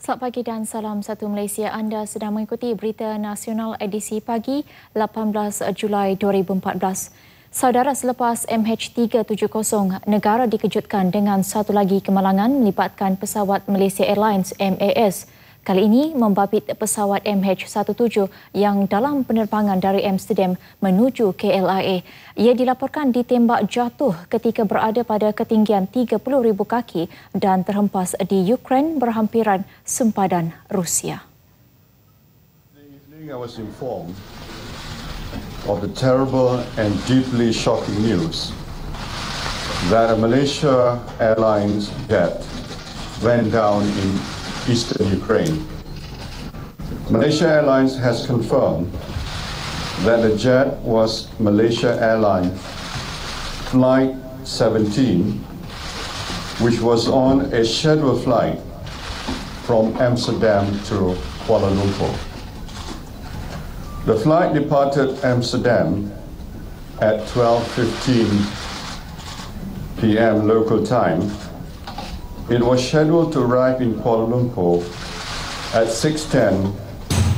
Selamat pagi dan salam satu Malaysia. Anda sedang mengikuti Berita Nasional edisi pagi 18 Julai 2014. Saudara, selepas MH370, negara dikejutkan dengan satu lagi kemalangan melibatkan pesawat Malaysia Airlines MAS. Kali ini membabit pesawat MH17 yang dalam penerbangan dari Amsterdam menuju KLIA. Ia dilaporkan ditembak jatuh ketika berada pada ketinggian 30,000 kaki dan terhempas di Ukraine berhampiran sempadan Rusia. I was informed of the terrible and deeply shocking news that a Malaysia Airlines jet went down in eastern Ukraine. Malaysia Airlines has confirmed that the jet was Malaysia Airlines Flight 17, which was on a scheduled flight from Amsterdam to Kuala Lumpur. The flight departed Amsterdam at 12:15 p.m. local time. It was scheduled to arrive in Kuala Lumpur at 6:10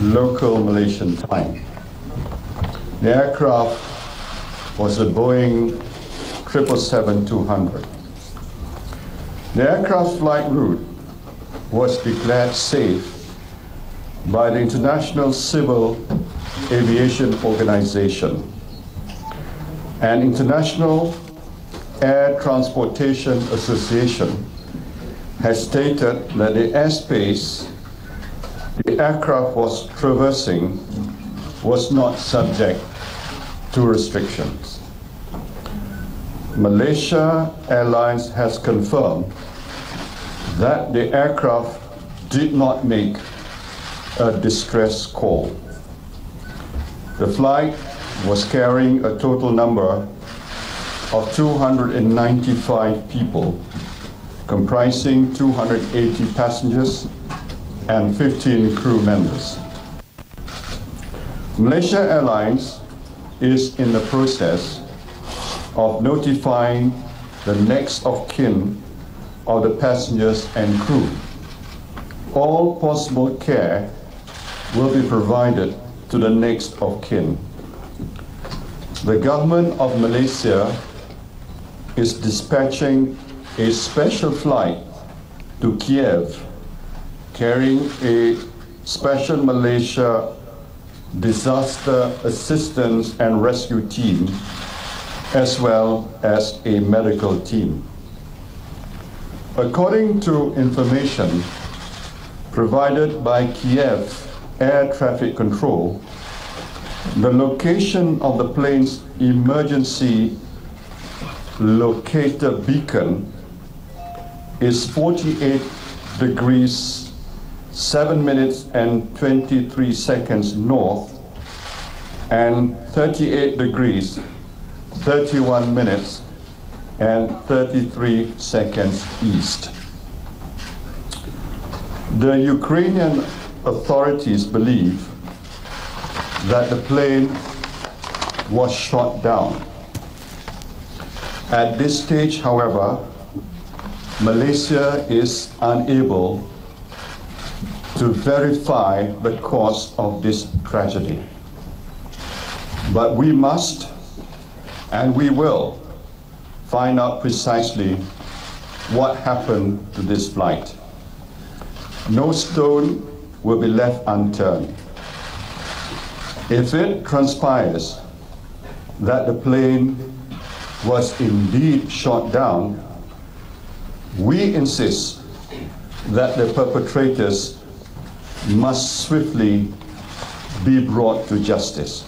local Malaysian time. The aircraft was a Boeing 777-200. The aircraft's flight route was declared safe by the International Civil Aviation Organization and International Air Transportation Association has stated that the airspace the aircraft was traversing was not subject to restrictions. Malaysia Airlines has confirmed that the aircraft did not make a distress call. The flight was carrying a total number of 295 people, comprising 280 passengers and 15 crew members. Malaysia Airlines is in the process of notifying the next of kin of the passengers and crew. All possible care will be provided to the next of kin. The government of Malaysia is dispatching a special flight to Kiev carrying a special Malaysia disaster assistance and rescue team as well as a medical team. According to information provided by Kiev Air Traffic Control, the location of the plane's emergency locator beacon is 48 degrees 7 minutes and 23 seconds north and 38 degrees 31 minutes and 33 seconds east. The Ukrainian authorities believe that the plane was shot down. At this stage, however, Malaysia is unable to verify the cause of this tragedy. But we must and we will find out precisely what happened to this flight. No stone will be left unturned. If it transpires that the plane was indeed shot down, we insist that the perpetrators must swiftly be brought to justice.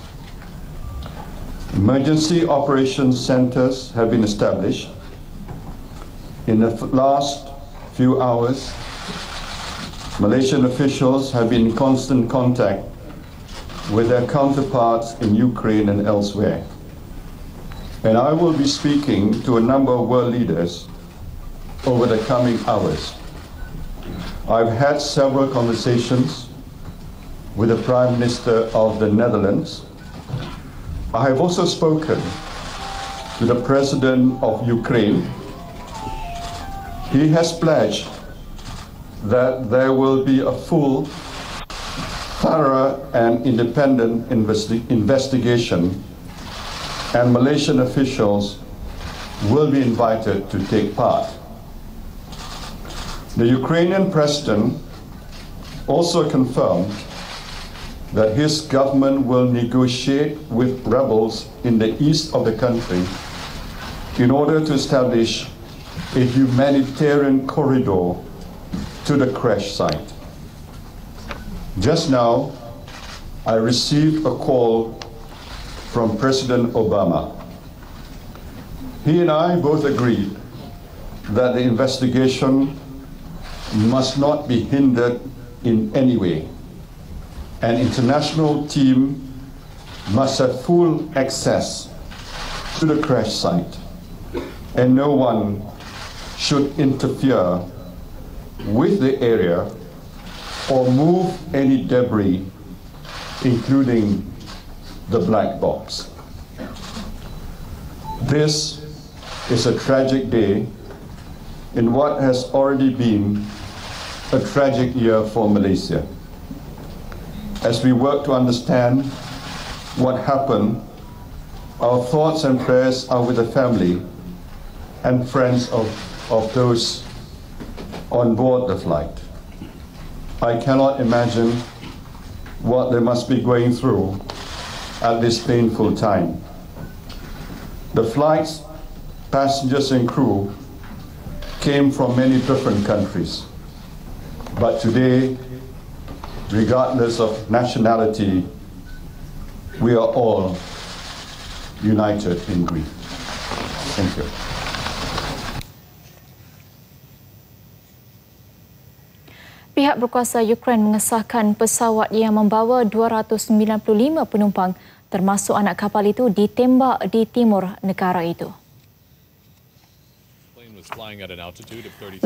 Emergency operations centers have been established. In the last few hours, Malaysian officials have been in constant contact with their counterparts in Ukraine and elsewhere. And I will be speaking to a number of world leaders over the coming hours. I've had several conversations with the Prime Minister of the Netherlands. I have also spoken to the President of Ukraine. He has pledged that there will be a full, thorough and independent investigation, and Malaysian officials will be invited to take part. The Ukrainian president also confirmed that his government will negotiate with rebels in the east of the country in order to establish a humanitarian corridor to the crash site. Just now, I received a call from President Obama. He and I both agreed that the investigation must not be hindered in any way. An international team must have full access to the crash site, and no one should interfere with the area or move any debris, including the black box. This is a tragic day in what has already been a tragic year for Malaysia. As we work to understand what happened, our thoughts and prayers are with the family and friends of those on board the flight. I cannot imagine what they must be going through at this painful time. The flight's passengers and crew came from many different countries, but today, regardless of nationality, we are all united in grief. Thank you. Pihak berkuasa Ukraine mengesahkan pesawat yang membawa 295 penumpang termasuk anak kapal itu ditembak di timur negara itu.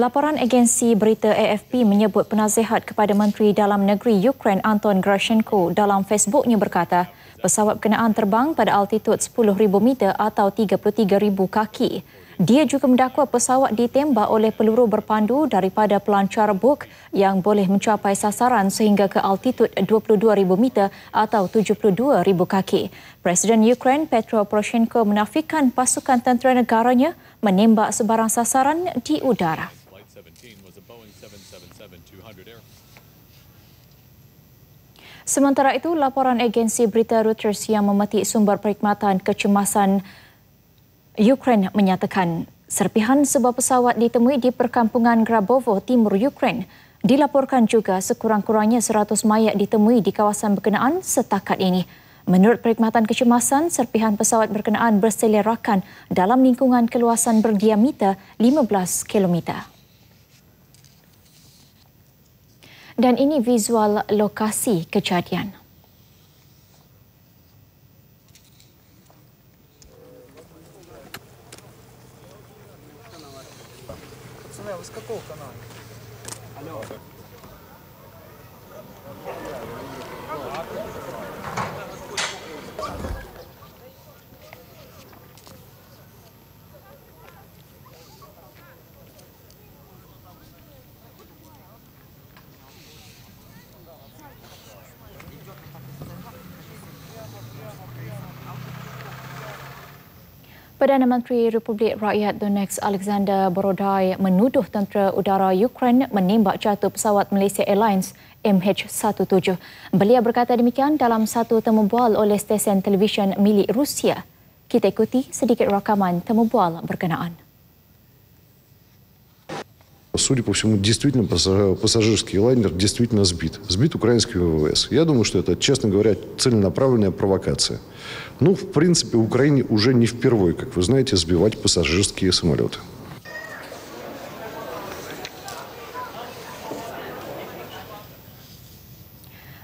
Laporan agensi berita AFP menyebut penasihat kepada Menteri Dalam Negeri Ukraine Anton Grashenko dalam Facebooknya berkata pesawat berkenaan terbang pada altitud 10,000 meter atau 33,000 kaki. Dia juga mendakwa pesawat ditembak oleh peluru berpandu daripada pelancar Buk yang boleh mencapai sasaran sehingga ke altitud 22,000 meter atau 72,000 kaki. Presiden Ukraine Petro Poroshenko menafikan pasukan tentera negaranya menembak sebarang sasaran di udara. Sementara itu, laporan agensi berita Reuters yang memetik sumber perkhidmatan kecemasan Ukraine menyatakan serpihan sebuah pesawat ditemui di perkampungan Grabovo, timur Ukraine. Dilaporkan juga sekurang-kurangnya 100 mayat ditemui di kawasan berkenaan setakat ini. Menurut perkhidmatan kecemasan, serpihan pesawat berkenaan berselerakkan dalam lingkungan keluasan berdiameter 15 km. Dan ini visual lokasi kejadian. С какого канала? Алло. Perdana Menteri Republik Rakyat Donetsk Alexander Borodai menuduh tentera udara Ukraine menembak jatuh pesawat Malaysia Airlines MH17. Beliau berkata demikian dalam satu temubual oleh stesen televisyen milik Rusia. Kita ikuti sedikit rakaman temubual berkenaan. Судя по всему, действительно пассажирский лайнер действительно сбит. Сбит украинский ВВС. Я думаю, что это, честно говоря, целенаправленная провокация. Ну, в принципе, Украине уже не впервой, как вы знаете, сбивать пассажирские самолеты.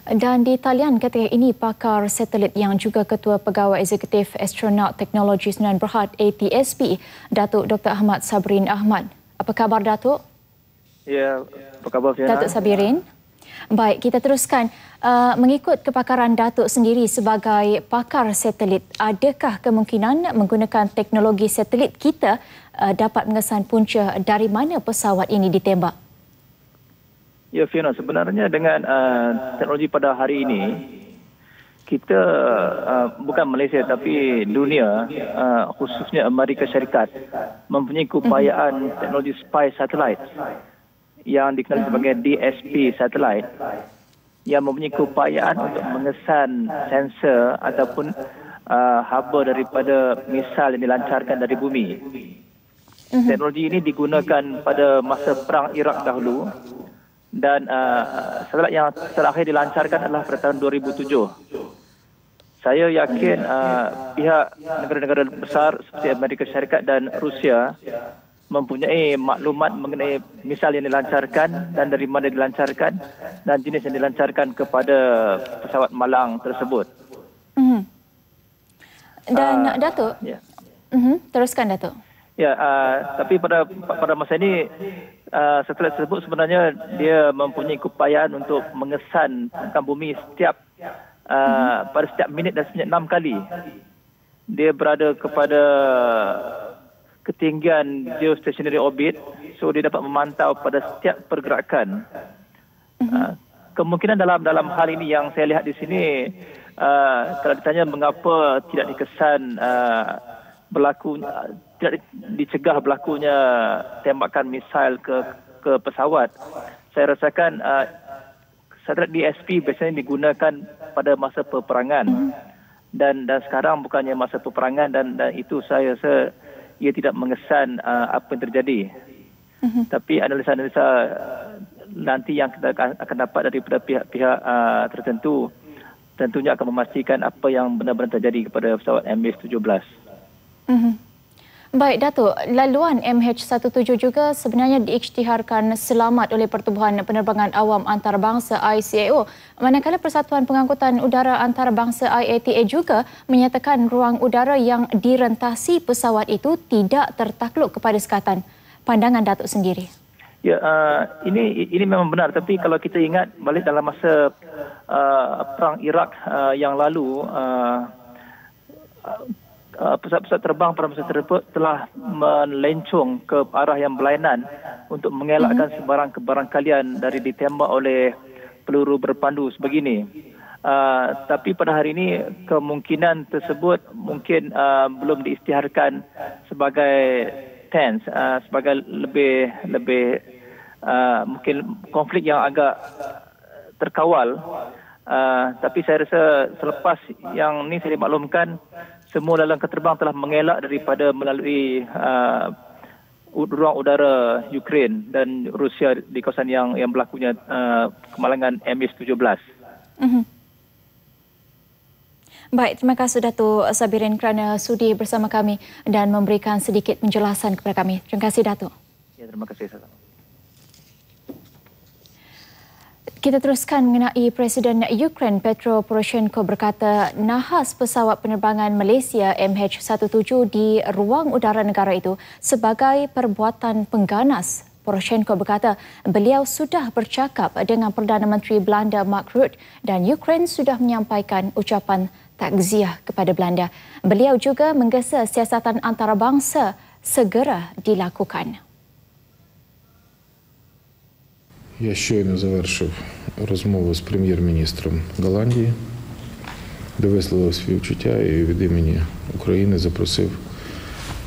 Dan di talian ketika ini, pakar satelit yang juga Ketua Pegawai Eksekutif Astronaut Teknologi Sunan Berhad ATSB, Datuk Dr. Ahmad Sabrin Ahmad. Apa khabar, Datuk? Ya, apa khabar Fiona? Datuk Sabirin. Baik, kita teruskan. Mengikut kepakaran Datuk sendiri sebagai pakar satelit, adakah kemungkinan menggunakan teknologi satelit kita dapat mengesan punca dari mana pesawat ini ditembak? Ya, Fiona, sebenarnya dengan teknologi pada hari ini, kita bukan Malaysia tapi dunia, khususnya Amerika Syarikat, mempunyai keupayaan teknologi spy satellite yang dikenal sebagai DSP satellite, yang mempunyai keupayaan untuk mengesan sensor ataupun haba daripada misal yang dilancarkan dari bumi. Teknologi ini digunakan pada masa perang Iraq dahulu, dan satelit yang terakhir dilancarkan adalah pada tahun 2007. Saya yakin pihak negara-negara besar seperti Amerika Syarikat dan Rusia mempunyai maklumat mengenai misal yang dilancarkan dan dari mana dilancarkan dan jenis yang dilancarkan kepada pesawat malang tersebut. Dan Datuk, teruskan Datuk. Ya, tapi pada masa ini satelit tersebut sebenarnya dia mempunyai keupayaan untuk mengesan permukaan bumi pada setiap minit dan seminit 6 kali. Dia berada kepada ketinggian geostationary orbit, so dia dapat memantau pada setiap pergerakan. Kemungkinan dalam hal ini yang saya lihat di sini, kalau ditanya mengapa tidak dikesan tidak dicegah berlakunya tembakan misail ke pesawat, saya rasakan satelit DSP biasanya digunakan pada masa peperangan, dan sekarang bukannya masa peperangan, dan itu saya rasa ia tidak mengesan apa yang terjadi. Tapi analisa-analisa nanti yang kita akan dapat daripada pihak-pihak tertentu tentunya akan memastikan apa yang benar-benar terjadi kepada pesawat MH17. Baik Datuk, laluan MH17 juga sebenarnya diisytiharkan selamat oleh Pertubuhan Penerbangan Awam Antarabangsa ICAO, manakala Persatuan Pengangkutan Udara Antarabangsa IATA juga menyatakan ruang udara yang direntasi pesawat itu tidak tertakluk kepada sekatan. Pandangan Datuk sendiri? Ya, ini memang benar, tapi kalau kita ingat balik dalam masa perang Iraq yang lalu, pesawat-pesawat terbang pada masa tersebut telah melencong ke arah yang berlainan untuk mengelakkan sebarang kebarangkalian dari ditembak oleh peluru berpandu sebegini. Tapi pada hari ini kemungkinan tersebut mungkin belum diisytiharkan sebagai tense, sebagai lebih mungkin konflik yang agak terkawal. Tapi saya rasa selepas yang ini saya dimaklumkan, semua dalam keterbang telah mengelak daripada melalui ruang udara Ukraine dan Rusia di kawasan yang berlakunya kemalangan MH17. Baik, terima kasih Datuk Sabirin kerana sudi bersama kami dan memberikan sedikit penjelasan kepada kami. Terima kasih Datuk. Ya, terima kasih. Kita teruskan mengenai Presiden Ukraine Petro Poroshenko berkata nahas pesawat penerbangan Malaysia MH17 di ruang udara negara itu sebagai perbuatan pengganas. Poroshenko berkata beliau sudah bercakap dengan Perdana Menteri Belanda Mark Rutte dan Ukraine sudah menyampaikan ucapan takziah kepada Belanda. Beliau juga menggesa siasatan antarabangsa segera dilakukan. Я щойно завершив розмову з прем'єр-міністром Голландії, де висловив співчуття і від імені України запросив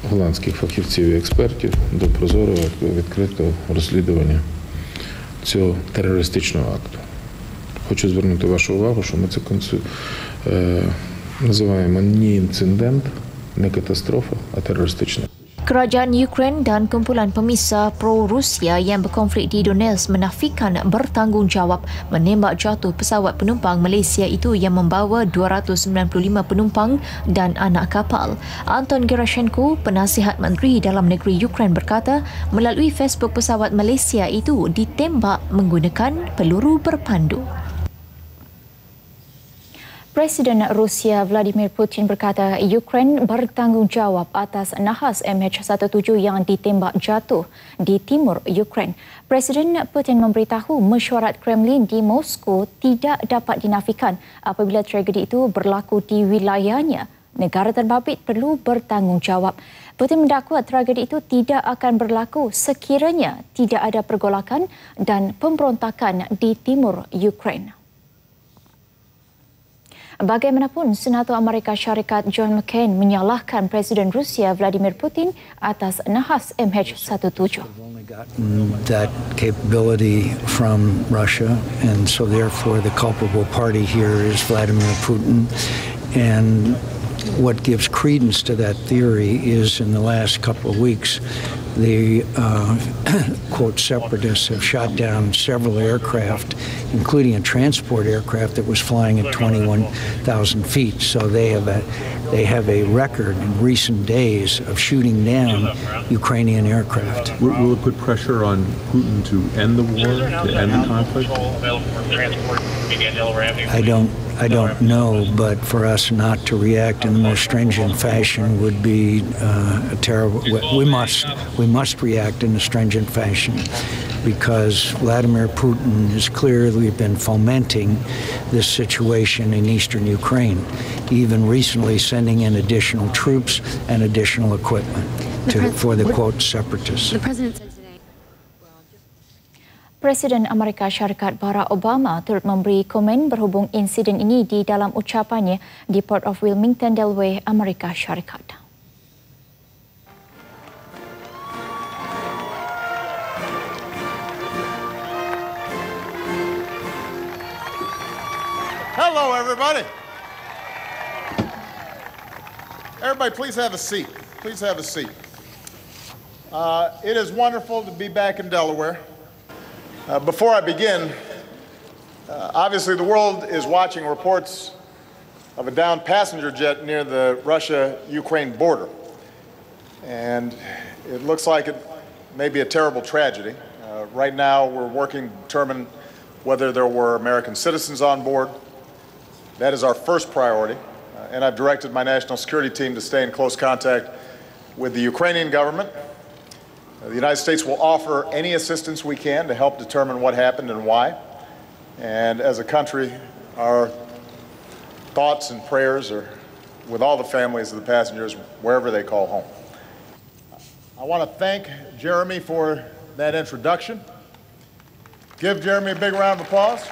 голландських фахівців і експертів до прозорого відкритого розслідування цього терористичного акту. Хочу звернути вашу увагу, що ми це називаємо не інцидент, не катастрофа, а терористичний. Kerajaan Ukraine dan kumpulan pemisah pro-Rusia yang berkonflik di Donetsk menafikan bertanggungjawab menembak jatuh pesawat penumpang Malaysia itu yang membawa 295 penumpang dan anak kapal. Anton Gerashenko, penasihat Menteri Dalam Negeri Ukraine berkata melalui Facebook pesawat Malaysia itu ditembak menggunakan peluru berpandu. Presiden Rusia Vladimir Putin berkata Ukraine bertanggungjawab atas nahas MH17 yang ditembak jatuh di timur Ukraine. Presiden Putin memberitahu mesyuarat Kremlin di Moskow tidak dapat dinafikan apabila tragedi itu berlaku di wilayahnya negara terbabit perlu bertanggungjawab. Putin mendakwa tragedi itu tidak akan berlaku sekiranya tidak ada pergolakan dan pemberontakan di timur Ukraine. Bagaimanapun, Senator Amerika Syarikat John McCain menyalahkan Presiden Rusia Vladimir Putin atas nahas MH17. That capability from Russia, and so therefore the culpable party here is Vladimir Putin. And what gives credence to that theory is in the last couple of weeks, the quote separatists have shot down several aircraft, including a transport aircraft that was flying at 21,000 feet. So they have a record in recent days of shooting down Ukrainian aircraft. Will it put pressure on Putin to end the war, to end the conflict? I don't know, but for us not to react in the most stringent fashion would be a terrible. We must react in a stringent fashion, because Vladimir Putin has clearly been fomenting this situation in eastern Ukraine, even recently sending in additional troops and additional equipment for the quote separatists. The president said today. Presiden Amerika Syarikat Barack Obama turut memberi komen berhubung insiden ini di dalam ucapannya di Port of Wilmington, Delaware, Amerika Syarikat. Hello, everybody. Everybody, please have a seat. Please have a seat. It is wonderful to be back in Delaware. Before I begin, obviously the world is watching reports of a downed passenger jet near the Russia-Ukraine border. And it looks like it may be a terrible tragedy. Right now we're working to determine whether there were American citizens on board. That is our first priority. And I've directed my national security team to stay in close contact with the Ukrainian government. The United States will offer any assistance we can to help determine what happened and why. And as a country, our thoughts and prayers are with all the families of the passengers, wherever they call home. I want to thank Jeremy for that introduction. Give Jeremy a big round of applause.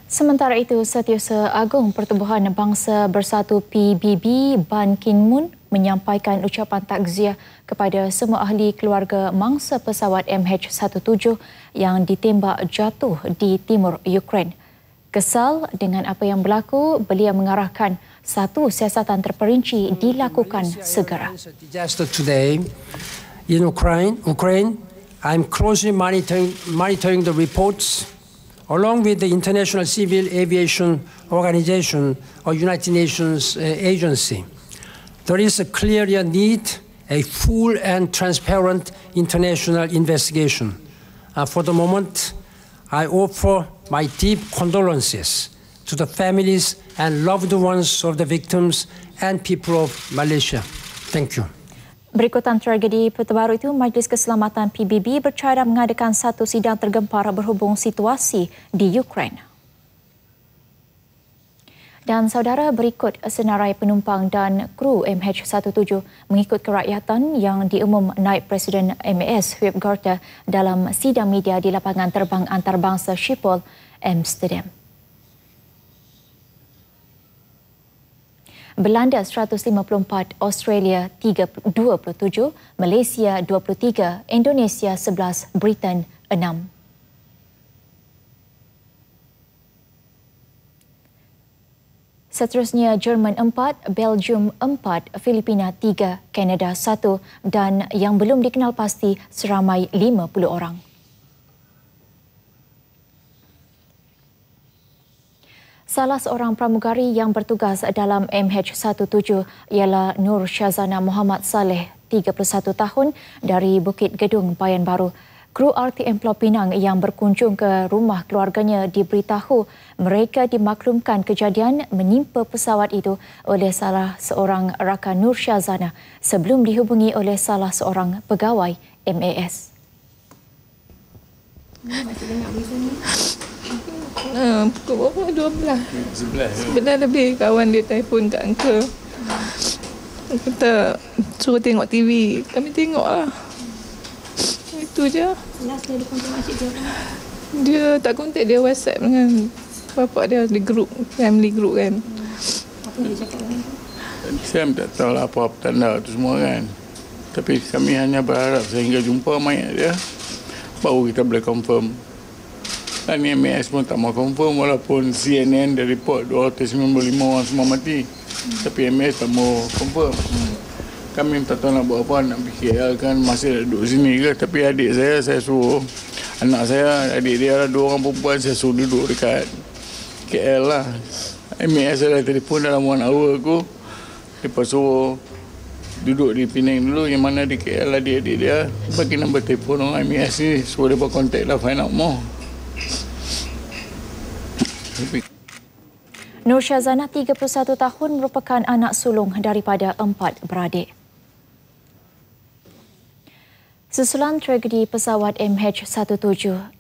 Sementara itu, Setiausaha Agung Pertubuhan Bangsa Bersatu PBB Ban Ki-moon menyampaikan ucapan takziah kepada semua ahli keluarga mangsa pesawat MH17 yang ditembak jatuh di timur Ukraine. Kesal dengan apa yang berlaku, beliau mengarahkan satu siasatan terperinci dilakukan segera. Today in Ukraine, I'm closely monitoring the reports along with the International Civil Aviation Organization or United Nations agency. There is a clear need, a full and transparent international investigation. For the moment, I offer my deep condolences to the families and loved ones of the victims and people of Malaysia. Thank you. Berikutan tragedi terbaru itu, Majlis Keselamatan PBB bercara mengadakan satu sidang tergempar berhubung situasi di Ukraine. Dan saudara, berikut senarai penumpang dan kru MH17 mengikut kerakyatan yang diumum Naib Presiden MAS Huib Garda dalam sidang media di lapangan terbang antarabangsa Schiphol, Amsterdam. Belanda 154, Australia 27, Malaysia 23, Indonesia 11, Britain 6. Seterusnya Jerman 4, Belgium 4, Filipina 3, Kanada 1 dan yang belum dikenal pasti seramai 50 orang. Salah seorang pramugari yang bertugas dalam MH17 ialah Nur Syazana Muhammad Saleh, 31 tahun, dari Bukit Gedung, Bayan Baru. Kru RTM Pulau Pinang yang berkunjung ke rumah keluarganya diberitahu mereka dimaklumkan kejadian menimpa pesawat itu oleh salah seorang rakan Nur Syazana sebelum dihubungi oleh salah seorang pegawai MAS. Masih dengar berita ni? Pukul berapa? 11 lebih kawan dia telefon kat uncle. Kata suruh tengok TV. Kami tengok lah. Itu je. Dia tak kontak, dia WhatsApp dengan bapak dia di grup, family group kan. Apa dia cakap kan? Saya tak tahu lah apa tanda tu semua kan. Tapi kami hanya berharap sehingga jumpa mayat dia, baru kita boleh confirm. Dan MAS pun tak mau confirm walaupun CNN dia report 295 orang semua mati. Tapi MAS tak mau confirm. Kami tak tahu nak buat apa, nak pergi KL kan, masih duduk sini ke. Tapi adik saya suruh, anak saya, adik dia lah 2 orang perempuan, saya suruh duduk dekat KL lah. MAS ada telefon dalam 1 hour aku. Lepas suruh duduk di Penang dulu, yang mana di KL adik-adik dia. Bagi nombor telefon orang MAS ni, suruh dia contact lah, find out more. Nur Syazana, 31 tahun, merupakan anak sulung daripada 4 beradik. Susulan tragedi pesawat MH17,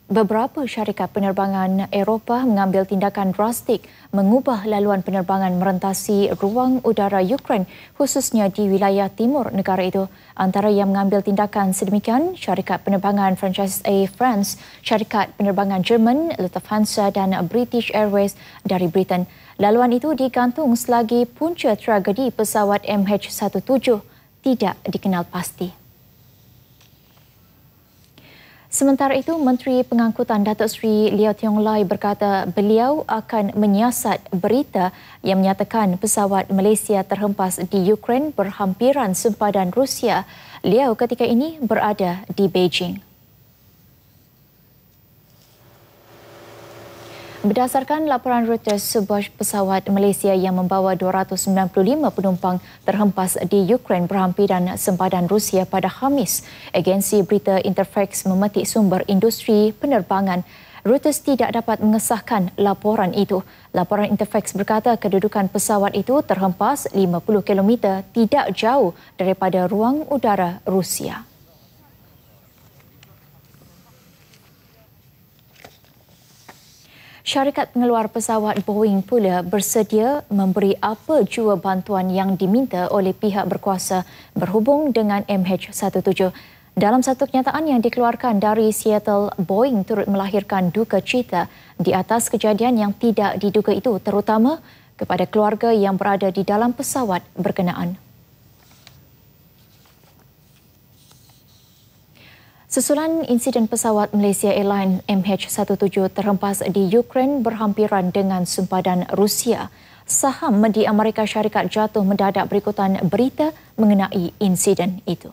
beberapa syarikat penerbangan Eropah mengambil tindakan drastik mengubah laluan penerbangan merentasi ruang udara Ukraine, khususnya di wilayah timur negara itu. Antara yang mengambil tindakan sedemikian, syarikat penerbangan franchise Air France, syarikat penerbangan Jerman, Lufthansa dan British Airways dari Britain. Laluan itu digantung selagi punca tragedi pesawat MH17 tidak dikenal pasti. Sementara itu, Menteri Pengangkutan Datuk Seri Liew Tiong Lai berkata beliau akan menyiasat berita yang menyatakan pesawat Malaysia terhempas di Ukraine berhampiran sempadan Rusia. Liew ketika ini berada di Beijing. Berdasarkan laporan Reuters, sebuah pesawat Malaysia yang membawa 295 penumpang terhempas di Ukraine berhampiran sempadan Rusia pada Khamis. Agensi berita Interfax memetik sumber industri penerbangan. Reuters tidak dapat mengesahkan laporan itu. Laporan Interfax berkata kedudukan pesawat itu terhempas 50 km tidak jauh daripada ruang udara Rusia. Syarikat pengeluar pesawat Boeing pula bersedia memberi apa jua bantuan yang diminta oleh pihak berkuasa berhubung dengan MH17. Dalam satu kenyataan yang dikeluarkan dari Seattle, Boeing turut melahirkan duka cita di atas kejadian yang tidak diduga itu, terutama kepada keluarga yang berada di dalam pesawat berkenaan. Susulan insiden pesawat Malaysia Airlines MH17 terhempas di Ukraine berhampiran dengan sempadan Rusia, saham di Amerika Syarikat jatuh mendadak berikutan berita mengenai insiden itu.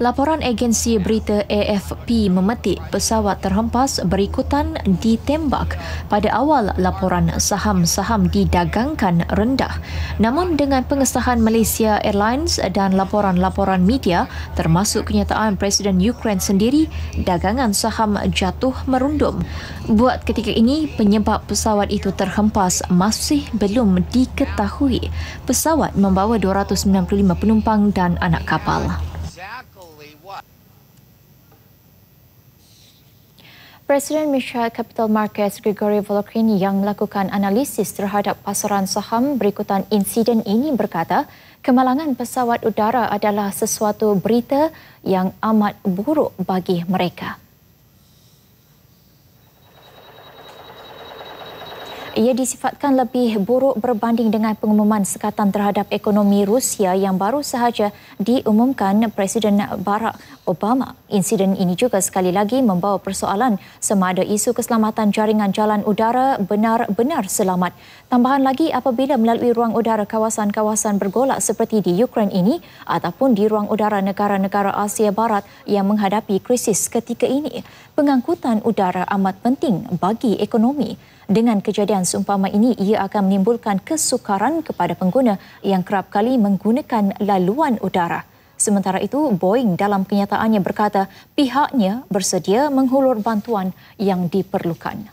Laporan agensi berita AFP memetik pesawat terhempas berikutan ditembak. Pada awal laporan, saham-saham didagangkan rendah. Namun dengan pengesahan Malaysia Airlines dan laporan-laporan media termasuk kenyataan Presiden Ukraine sendiri, dagangan saham jatuh merundum. Buat ketika ini, penyebab pesawat itu terhempas masih belum diketahui. Pesawat membawa 295 penumpang dan anak kapal. Presiden Mishra Capital Markets Grigory Volokhin yang melakukan analisis terhadap pasaran saham berikutan insiden ini berkata, kemalangan pesawat udara adalah sesuatu berita yang amat buruk bagi mereka. Ia disifatkan lebih buruk berbanding dengan pengumuman sekatan terhadap ekonomi Rusia yang baru sahaja diumumkan Presiden Barack Obama. Insiden ini juga sekali lagi membawa persoalan sama ada isu keselamatan jaringan jalan udara benar-benar selamat. Tambahan lagi, apabila melalui ruang udara kawasan-kawasan bergolak seperti di Ukraine ini ataupun di ruang udara negara-negara Asia Barat yang menghadapi krisis ketika ini, pengangkutan udara amat penting bagi ekonomi. Dengan kejadian seumpama ini, ia akan menimbulkan kesukaran kepada pengguna yang kerap kali menggunakan laluan udara. Sementara itu, Boeing dalam kenyataannya berkata pihaknya bersedia menghulur bantuan yang diperlukan.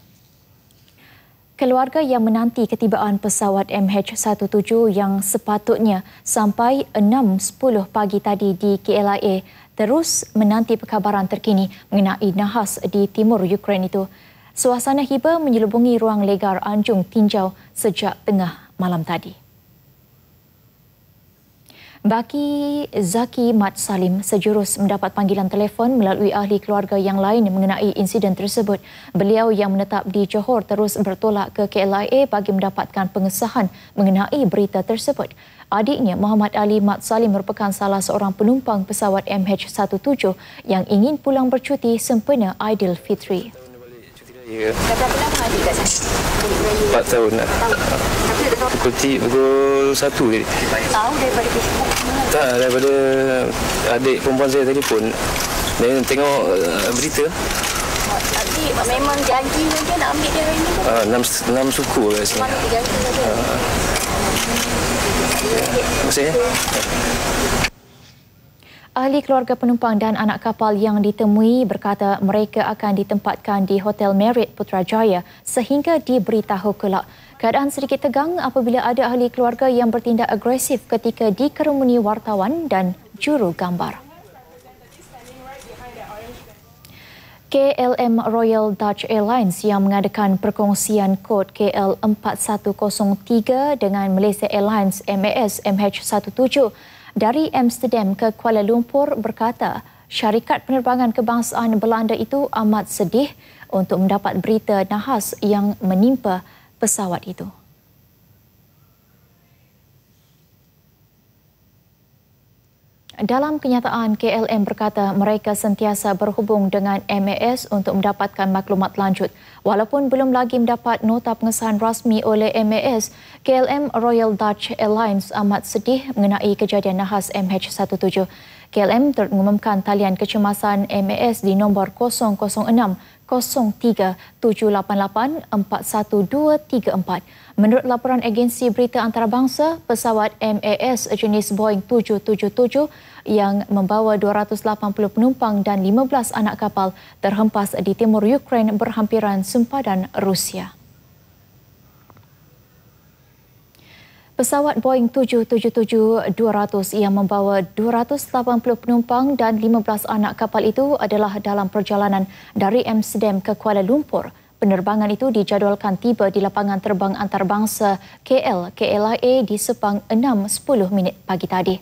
Keluarga yang menanti ketibaan pesawat MH17 yang sepatutnya sampai 6:10 pagi tadi di KLIA terus menanti perkabaran terkini mengenai nahas di timur Ukraine itu. Suasana hiba menyelubungi ruang legar Anjung Tinjau sejak tengah malam tadi. Baki Zaki Mat Salim, sejurus mendapat panggilan telefon melalui ahli keluarga yang lain mengenai insiden tersebut. Beliau yang menetap di Johor terus bertolak ke KLIA bagi mendapatkan pengesahan mengenai berita tersebut. Adiknya Muhammad Ali Mat Salim merupakan salah seorang penumpang pesawat MH17 yang ingin pulang bercuti sempena Aidilfitri. Dah berapa lama adik kat sana? 4 tahun dah. Pukul 1 tadi. Tahu daripada Facebook? Tak, daripada adik perempuan saya telefon. Dia tengok berita. Adik memang janji saja nak ambil dia hari ni? 6 suku lah sini. Mana janji saja? Terima kasih. Ahli keluarga penumpang dan anak kapal yang ditemui berkata mereka akan ditempatkan di Hotel Marriott Putrajaya sehingga diberitahu kelak. Keadaan sedikit tegang apabila ada ahli keluarga yang bertindak agresif ketika dikerumuni wartawan dan juru gambar. KLM Royal Dutch Airlines yang mengadakan perkongsian kod KL4103 dengan Malaysia Airlines MAS MH17 dari Amsterdam ke Kuala Lumpur berkata syarikat penerbangan kebangsaan Belanda itu amat sedih untuk mendapat berita nahas yang menimpa pesawat itu. Dalam kenyataan, KLM berkata mereka sentiasa berhubung dengan MAS untuk mendapatkan maklumat lanjut. Walaupun belum lagi mendapat nota pengesahan rasmi oleh MAS, KLM Royal Dutch Airlines amat sedih mengenai kejadian nahas MH17. KLM mengumumkan talian kecemasan MAS di nombor 006 03 788 41234. Menurut laporan agensi berita antarabangsa, pesawat MAS jenis Boeing 777 yang membawa 280 penumpang dan 15 anak kapal terhempas di timur Ukraine berhampiran sempadan Rusia. Pesawat Boeing 777-200 yang membawa 280 penumpang dan 15 anak kapal itu adalah dalam perjalanan dari Amsterdam ke Kuala Lumpur. Penerbangan itu dijadualkan tiba di lapangan terbang antarabangsa KLIA di Sepang 6.10 pagi tadi.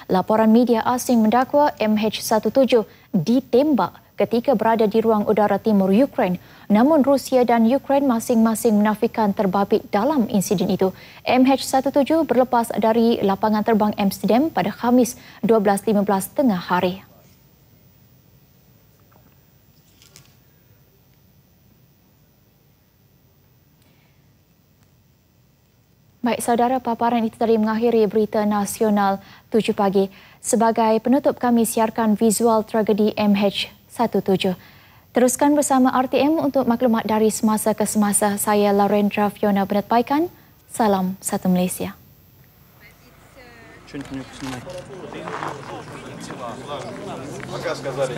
Laporan media asing mendakwa MH17 ditembak ketika berada di ruang udara timur Ukraine. Namun Rusia dan Ukraine masing-masing menafikan terbabit dalam insiden itu. MH17 berlepas dari lapangan terbang Amsterdam pada Khamis 12.15 tengah hari. Baik, saudara, paparan itu tadi mengakhiri berita nasional 7 pagi. Sebagai penutup, kami siarkan visual tragedi MH17. Teruskan bersama RTM untuk maklumat dari semasa ke semasa. Saya Larendra Fiona menetapkan. Salam satu Malaysia. Пока сказали.